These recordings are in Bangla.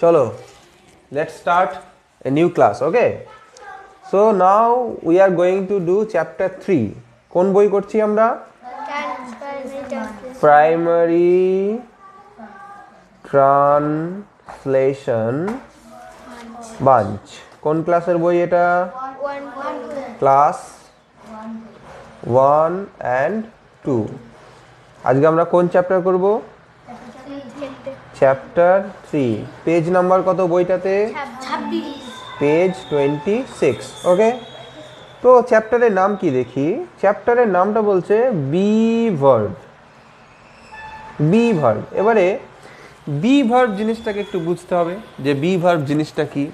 চলো, let's start a new class. Okay, so now we are going to do chapter 3. কোন বই করছি আমরা? Primary Translation Bunch. কোন ক্লাসের বই এটা? Class 1 and 2. আজকে আমরা কোন চ্যাপ্টার করব? চ্যাপ্টার 3. পেজ নাম্বার কত বইটাতে? 26. পেজ 26. ওকে, তো চ্যাপ্টারের নাম কি দেখি। চ্যাপ্টারের নামটা বলছে বি ভার্ব। Be verb. এবারে বি ভার্ব জিনিসটাকে একটু বুঝতে হবে যে বি ভার্ব জিনিসটা কি।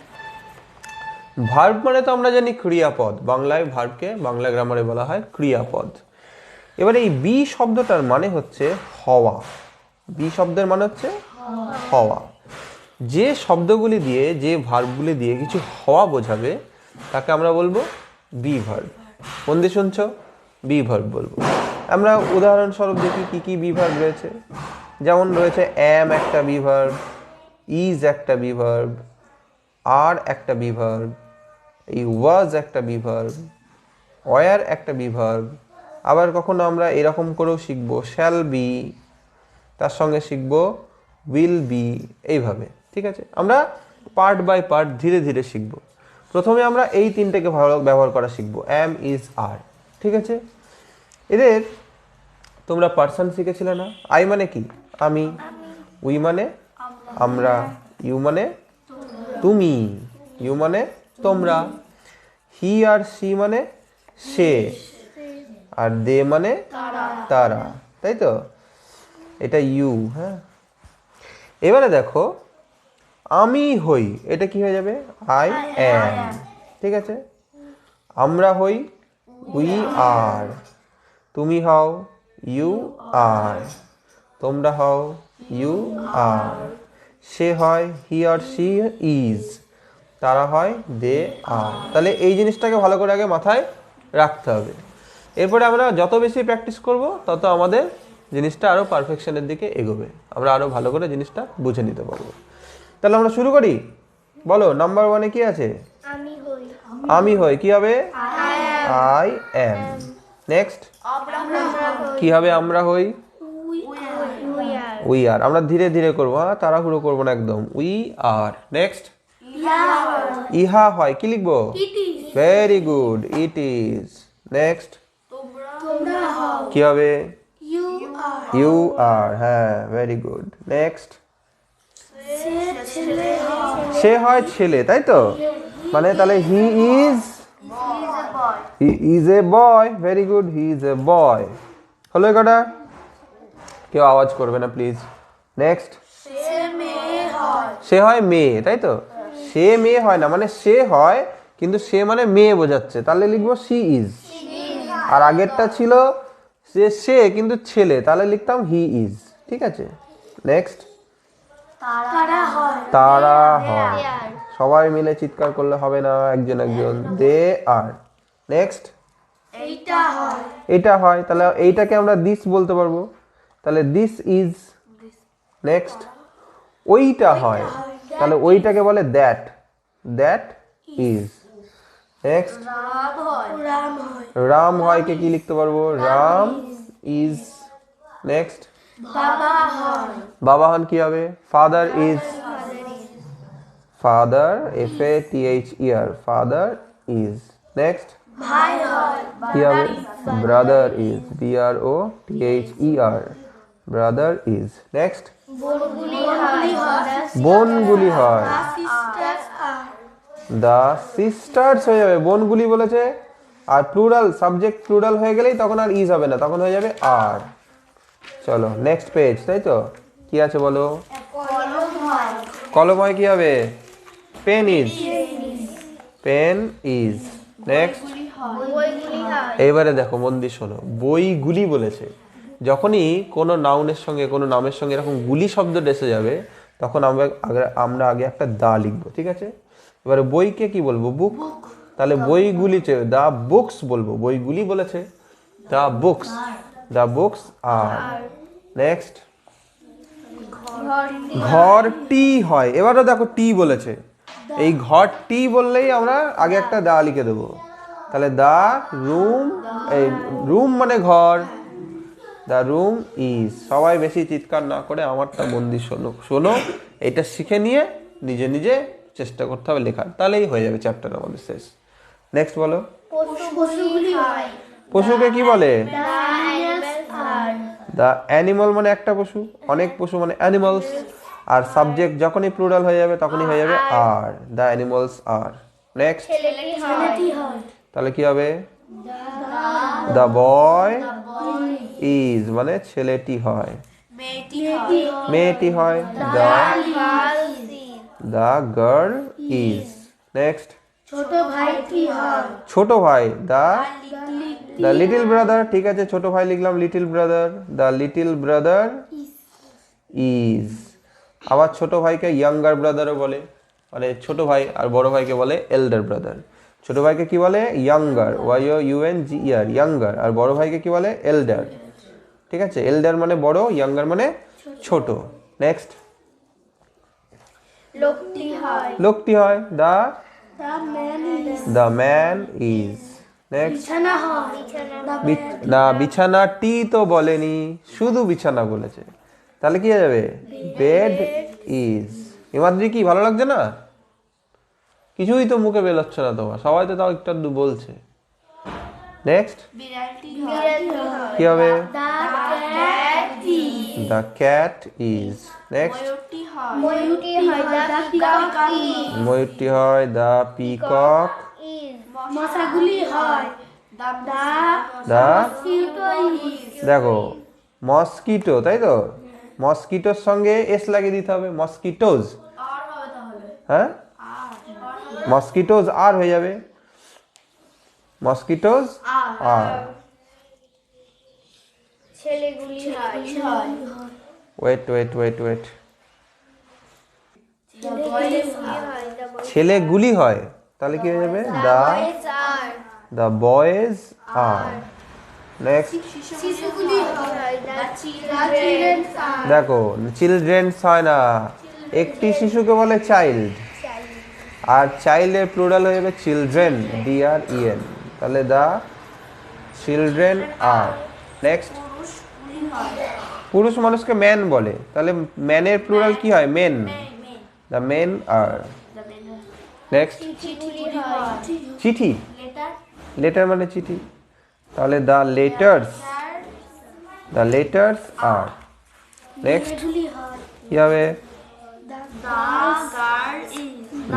ভার্ব মানে তো আমরা জানি ক্রিয়াপদ, বাংলায় ভার্বকে বাংলা গ্রামারে বলা হয় ক্রিয়াপদ। এবারে এই বি শব্দটার মানে হচ্ছে হওয়া। বি শব্দের মানে হচ্ছে হওয়া। যে শব্দগুলি দিয়ে, যে ভার্বগুলি দিয়ে কিছু হওয়া বোঝাবে তাকে আমরা বলবো বি ভার্ব। কোন দিয়ে শুনছো? বি ভার্ব বলবো। আমরা উদাহরণস্বরূপ দেখি কি কি বি ভার্ব রয়েছে। যেমন রয়েছে অ্যাম একটা বি ভার্ব, ইজ একটা বি ভার্ব, আর একটা বি ভার্ব, এই ওয়াজ একটা বি ভার্ব, ওয়ার একটা বি ভার্ব। আবার কখনো আমরা এরকম করেও শিখবো শ্যাল বি, তার সঙ্গে শিখবো উইল বি, এইভাবে। ঠিক আছে, আমরা পার্ট বাই পার্ট ধীরে ধীরে শিখবো। প্রথমে আমরা এই তিনটাকে ভালো ব্যবহার করা শিখবো, অ্যাম, ইজ, আর। ঠিক আছে, এদের তোমরা পার্সন শিখেছিলে না? আই মানে কি? আমি। উই মানে আমরা। ইউ মানে তুমি। ইউ মানে তোমরা। হি আর সি মানে সে। আর দে মানে তারা, তাই তো? এটা ইউ। হ্যাঁ, এবারে দেখো আমি হই, এটা কি হয়ে যাবে? I am. ঠিক আছে, আমরা হই, উই আর। তুমি হও, ইউ আর। তোমরা হও, ইউ আর। সে হয়, হি আর সি ইজ। তারা হয়, দে আর। তাহলে এই জিনিসটাকে ভালো করে আগে মাথায় রাখতে হবে। এরপরে আমরা যত বেশি প্র্যাকটিস করব তত আমাদের জিনিসটা আরও পারফেকশনের দিকে এগোবে, আমরা আরও ভালো করে জিনিসটা বুঝে নিতে পারবো। তাহলে আমরা শুরু করি। বলো, নাম্বার 1-এ কি আছে? আমি হই। কি হবে? I am. নেক্সট কি হবে? আমরা হই, উই আর। আমরা ধীরে ধীরে করবো, হ্যাঁ, তাড়াহুড়ো করবো না একদম। We are. নেক্সট ইহা হয়, কি লিখবো? Very good, it is. Next কি হবে? You are. হ্যাঁ, ভেরি গুড। নেক্সট সে হয় ছেলে, তাই তো? মানে তাহলে he is a boy. Very good, he is a boy. হলো কটা? কেউ আওয়াজ করবে না প্লিজ। নেক্সট সে হয় মেয়ে, তাই তো? সে মেয়ে হয় না, মানে সে হয় কিন্তু সে মানে মেয়ে বোঝাচ্ছে, তাহলে লিখবো সি ইজ। আর আগেরটা ছিল যে সে কিন্তু ছেলে, তাহলে লিখতাম হি ইজ। ঠিক আছে, নেক্সট তারা হয়। সবাই মিলে চিৎকার করলে হবে না, একজন একজন। দে আর। নেক্সট এটা হয়, তাহলে এইটাকে আমরা দিস বলতে পারবো, তাহলে দিস ইজ। নেক্সট ওইটা হয়, তাহলে ওইটাকে বলে that, that is. Next Ram হয়, কে কি লিখতে পারবো? রাম ইজ। নেক্সট বাবা হন, কি হবে? Father is. Father, FATHER, father is. Next কি হবে? Brother is, BROTHER, brother is. Next বোনগুলি হয়, দা সিস্টার্স হয়ে যাবে। বোনগুলি বলেছে, আর প্লুরাল, সাবজেক্ট প্লুরাল হয়ে গেলেই তখন আর ইজ হবে না, তখন হয়ে যাবে আর। চলো নেক্সট পেজ, তাই তো? কি আছে বলো? কলম হয়, কি হবে? Pen is, pen is. Next এইবারে দেখো, মন দিয়ে শোনো। বইগুলি বলেছে, যখনই কোনো নাউনের সঙ্গে, কোনো নামের সঙ্গে এরকম গুলি শব্দ এসে যাবে তখন আমরা আগে একটা দা লিখবো। ঠিক আছে, এবারে বইকে কি বলবো? বুক। তাহলে বইগুলি, দা বুকস বলবো। বইগুলি বলেছে, the books, the books are. Next ঘরটি হয়। এবারও দেখো টি বলেছে, এই ঘরটি বললেই আমরা আগে একটা দা লিখে দেবো। তাহলে দা রুম, এই রুম মানে ঘর, দ্য রুম ইজ। সবাই বেশি চিৎকার না করে আমারটা মন দিয়ে শোনো শোনো, এটা শিখে নিয়ে নিজে নিজে চেষ্টা করতে হবে লেখার, তাহলেই হয়ে যাবে চ্যাপ্টার আমাদের শেষ। নেক্সট বলো। পশুকে কি বলে? দ্য অ্যানিমাল মানে একটা পশু, অনেক পশু মানে অ্যানিমালস। আর সাবজেক্ট যখনই প্লুরাল হয়ে যাবে তখনই হয়ে যাবে আর, দ্য অ্যানিমালস আর। নেক্সট, তাহলে কি হবে? দ্য বয় ইজ মানে ছেলেটি হয়, মেয়েটি হয়, দ্য গার্ল ইজ। নেক্সট, ছোট ভাই দ্য লিটল ব্রাদার। ঠিক আছে, ছোট ভাই লিখলাম little brother, the little brother is. আবার ছোট ভাইকে ইয়াঙ্গার ব্রাদারও বলে, মানে ছোট ভাই, আর বড় ভাইকে বলে এল্ডার ব্রাদার। ছোট ভাইকে কি বলে? Younger, YOUNGER, younger. আর বড় ভাইকে কি বলে? এল্ডার। ঠিক আছে, এল্ডার মানে বড়, ইয়াঙ্গার মানে ছোট। নেক্সট, লোকটি হয় দ্য ম্যান ইজ। নেক্সট, না বিছানাটি তো বলেনি, শুধু বিছানা বলেছে, তাহলে কি হয়ে যাবে? Bed is. হিমাদ্রি কি ভালো লাগছে না? কিছুই তো মুখে বেরোচ্ছে না তোমার, সবাই তো তাও একটু আধটু বলছে। নেক্সট, কি হবে? The cat is. নেক্সট, ময়ূরটি হয় দ্য পিকক। দেখো মস্কিটো, তাই তো, মস্কিটোর সঙ্গে এস লাগিয়ে দিতে হবে, মস্কিটোজ। হ্যাঁ, মস্কিটোজ আর হয়ে যাবে, মস্কিটোজ আর। ওয়েট, ছেলেগুলি হয়, তাহলে কি হয়ে যাবে? The boys are. নেক্সট, দেখো চিলড্রেন্স হয় না, একটি শিশুকে বলে চাইল্ড, আর চাইল্ডের প্লুরাল হয়ে যাবে চিলড্রেন, DREN। তাহলে দ্য চিলড্রেন আর। নেক্সট, পুরুষ মানুষকে ম্যান বলে, তাহলে ম্যানের প্লুরাল কি হয়? Men, the men are. Next, চিঠি, লেটার মানে চিঠি, তাহলে দ্য লেটার্স আর। নেক্সট, কি হবে?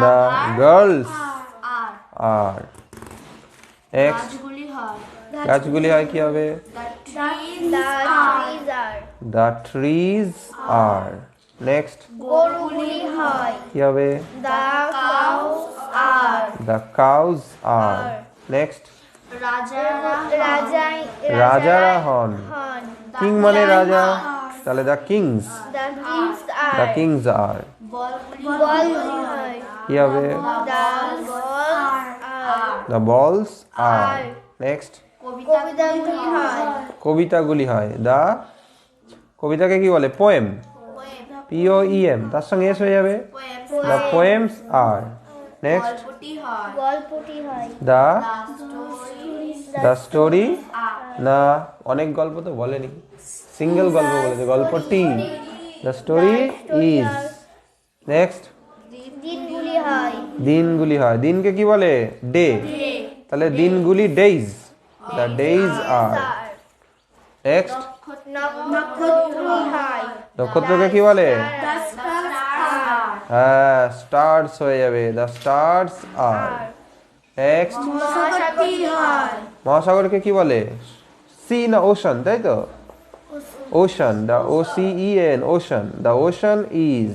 The girls R. নেক্সট, গাছগুলি হয়, কি হবে? The trees are. নেক্সট, কি হবে? The cows R. নেক্সট, রাজারা হন, কিং মানে রাজা, তাহলে দ্য কিংস আর। কি হবে? দ্য বলস আর। নেক্সট, কবিতাগুলি হয়, দা, কবিতাকে কি বলে? পোয়েম, POEM, তার সঙ্গে এস হয়ে যাবে, the poems R. Next, the story, না অনেক গল্প তো বলেনি, সিঙ্গেল গল্প বলেছে, গল্পটি, দ্য স্টোরি ইজ। নেক্সট, দিনগুলি হয়, দিনকে কি বলে? ডে, তাহলে দিনগুলি days, the days are. Next, নক্ষত্রকে কি বলে? হ্যাঁ, স্টার্স হয়ে যাবে, দ্য স্টার্স আর। নেক্সট, মহাসাগরকে কি বলে? সি না ওশান, তাই তো, ocean, the OCEN, ocean, the ocean is.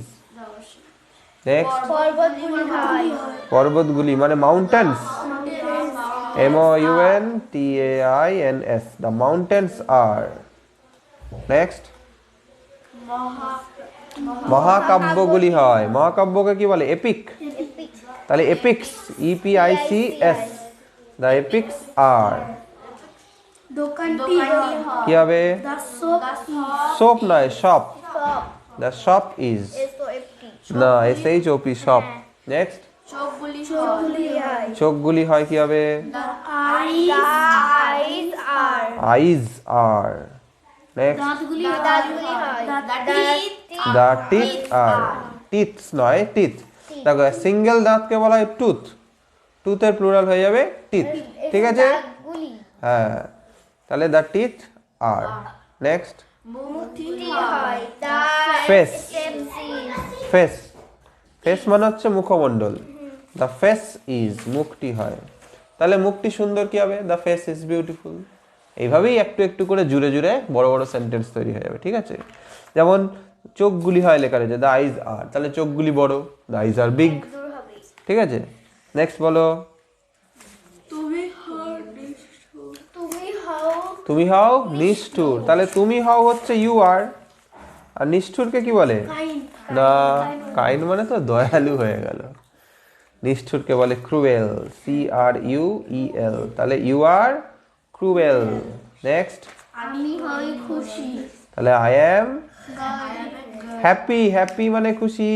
Next, পর্বতগুলি মানে mountains, MOUNTAINS, the mountains are. Next, মহাকাব্যগুলি হয়, মহাকাব্যকে কি বলে? এপিক, তাহলে epics, EPICS, the epics are. কি হবে? সোপ নয়, শপ, দ্য শপ ইজ, না SHOP শপ। নেক্সট, চোখগুলি হয় কি হবে? আইজ আর। নেক্সট, দ্য টিথ আর, টিথস নয় টিথ। দেখো সিঙ্গেল দাঁতকে বলা হয় টুথ, টুথের প্লুরাল হয়ে যাবে টিথ, ঠিক আছে? হ্যাঁ, তাহলে the teeth are. Next, face, face, face মানে হচ্ছে মুখমণ্ডল। দ্য ফেস ইজ, মুখটি হয়। তাহলে মুখটি সুন্দর কি হবে? The face is beautiful. এইভাবেই একটু একটু করে জুড়ে জুড়ে বড় বড় সেন্টেন্স তৈরি হয়ে যাবে, ঠিক আছে? যেমন চোখগুলি হয় লেখা রয়েছে দ্য আইজ আর, তাহলে চোখগুলি বড়, দ্য আইজ আর বিগ, ঠিক আছে? নেক্সট বলো, তুমি হও নিষ্ঠুর, তাহলে তুমি হও হচ্ছে ইউ আর, আর নিষ্ঠুরকে কি বলে? না, কাইন্ড মানে তো দয়ালু হয়ে গেল। নিষ্ঠুরকে বলে ক্রুয়েল, CRUEL, তাহলে ইউ আর ক্রুয়েল। নেক্সট, তাহলে আই অ্যাম হ্যাপি, হ্যাপি মানে খুশি।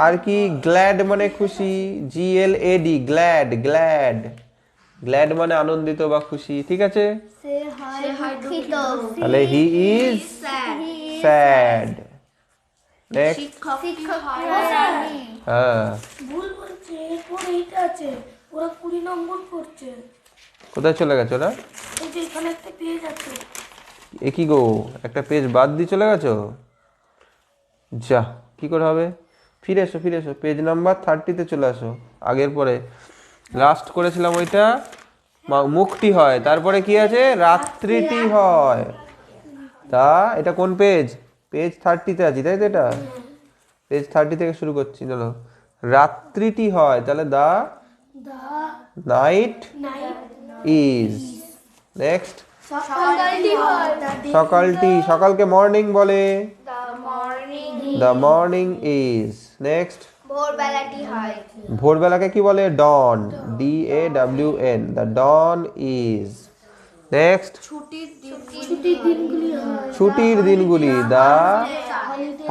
আর কি? গ্ল্যাড মানে খুশি, GLAD, গ্ল্যাড, গ্ল্যাড, গ্ল্যাড মানে আনন্দিত বা খুশি, ঠিক আছে? তাহলে হি ইজ স্যাড। নেক্সট, হ্যাঁ, ভুল বলছে, এরপরে এইটা আছে, ওরা 20 নম্বর করছে। কোথায় চলে গেছো ওরা? এই যে এখানে একটা পেজ আছে। এ কি গো, একটা পেজ বাদ দিয়ে চলে গেছো? যা, কি করে হবে? ফিরে এসো, ফিরে এসো, পেজ নাম্বার 30-তে চলে আসো। আগের পরে লাস্ট করেছিলাম ওইটা, মুখটি হয়, তারপরে কি আছে? রাত্রিটি হয়। তা এটা কোন পেজ? পেজ 30-তে আছি, তাই তো? এটা পেজ 30 থেকে শুরু করছি, চলো। রাত্রিটি হয়, তাহলে দ্য নাইট ইজ। নেক্সট, সকালটি, সকালকে মর্নিং বলে, দ্য মর্নিং ইজ। নেক্সট, ভোরবেলাকে কি বলে? Dawn, DAWN, the dawn is. Next, ছুটির দিনগুলি, দ্য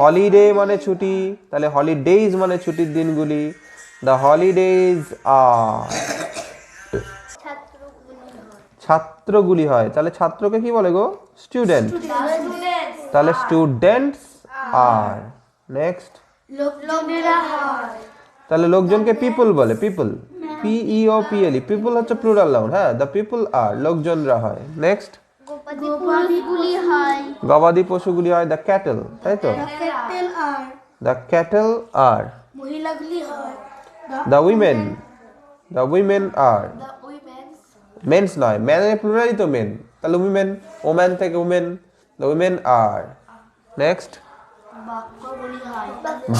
হলিডে মানে ছুটি, তাহলে হলিডেজ মানে ছুটির দিনগুলি, দ্য হলিডেজ আর। ছাত্রগুলি হয়, তাহলে ছাত্রকে কি বলে গো? স্টুডেন্ট, তাহলে স্টুডেন্টস আর। নেক্সট, তাহলে লোকজনকে পিপল বলে, পিপল, PEOPLE, পিপল হচ্ছে প্লুরাল নাউন, হ্যাঁ, দ্য পিপল আর, লোকজনরা হয়। নেক্সট, গবাদি পশুগুলি হয় দ্য ক্যাটল, তাই তো? The cattle are. মহিলাগুলি হয় the women, the women are. Mens নয়, ম্যানের প্লুরালই তো মেন, তাহলে উইমেন, ওম্যান থেকে women, the women are. Next,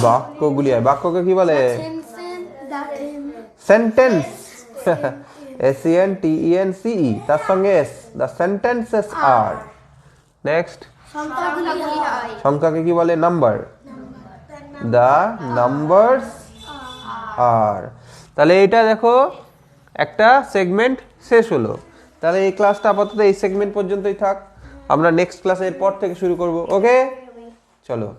বাক্যগুলি হয়, বাক্যকে কি বলে? সেন্টেন্স, SENTENCE, তার সঙ্গে S, the sentences are. Next, সংখ্যাকে কি বলে? Number, the numbers are. তাহলে এটা দেখো একটা সেগমেন্ট শেষ হলো। তাহলে এই ক্লাসটা আপাতত এই সেগমেন্ট পর্যন্তই থাক, আমরা নেক্সট ক্লাসে এর পর থেকে শুরু করব। ওকে, চলো।